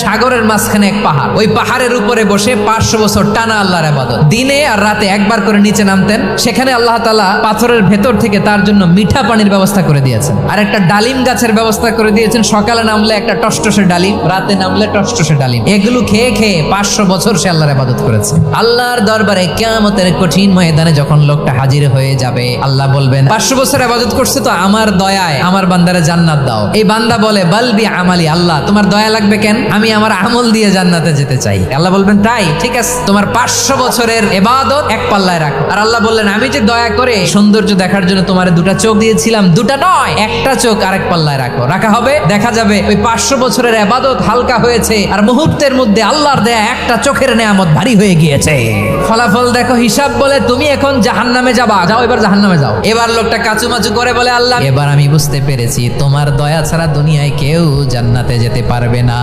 সাগরের মাঝখানে এক পাহাড়, ওই পাহাড়ের উপরে বসে 500 বছর টানা আল্লাহর ইবাদত। দিনে আর রাতে একবার করে নিচে নামতেন। সেখানে আল্লাহ তাআলা পাথরের ভেতর থেকে তার জন্য মিঠা পানির ব্যবস্থা করে দিয়েছেন, আর একটা ডালিম গাছের ব্যবস্থা করে দিয়েছেন। সকালে নামলে একটা টসটসে ডালিম, রাতে নামলে টসটসে ডালিম। এগুলো খেয়ে খেয়ে 500 বছর সে আল্লাহর ইবাদত করেছে। আল্লাহর দরবারে কিয়ামতের কঠিন ময়দানে যখন লোকটা হাজির হয়ে যাবে, আল্লাহ বলবেন 500 বছর ইবাদত করছে তো আমার দয়ায় আমার বান্দারে জান্নাত দাও। এই বান্দা বলে বালবি আমালি, আল্লাহ তোমার দয়া লাগবে কেন, আমি আমার আমল দিয়ে জান্নাতে যেতে চাই। আল্লাহ বলবেন তাই, ঠিক আছে, তোমার 500 বছরের ইবাদত এক পাল্লায় রাখো। আর আল্লাহ বললেন আমি যে দয়া করে সৌন্দর্য দেখার জন্য তোমার দুটা চোখ দিয়েছিলাম, দুটা নয় একটা চোখ আরেক পাল্লায় রাখো। রাখা হবে, দেখা যাবে ওই 500 বছরের ইবাদত হালকা হয়েছে, আর মুহূর্তের মধ্যে আল্লাহর দেয়া একটা চোখের নেয়ামত ভারী হয়ে গিয়েছে। ফলাফল দেখো, হিসাব বলে তুমি এখন জাহান্নামে যাবা, যাও এবার জাহান্নামে যাও। এবার লোকটা কাচুমাচু করে বলে আল্লাহ এবার আমি বুঝতে পেরেছি তোমার দয়া ছাড়া দুনিয়ায় কেউ জান্নাতে যেতে পারবে না।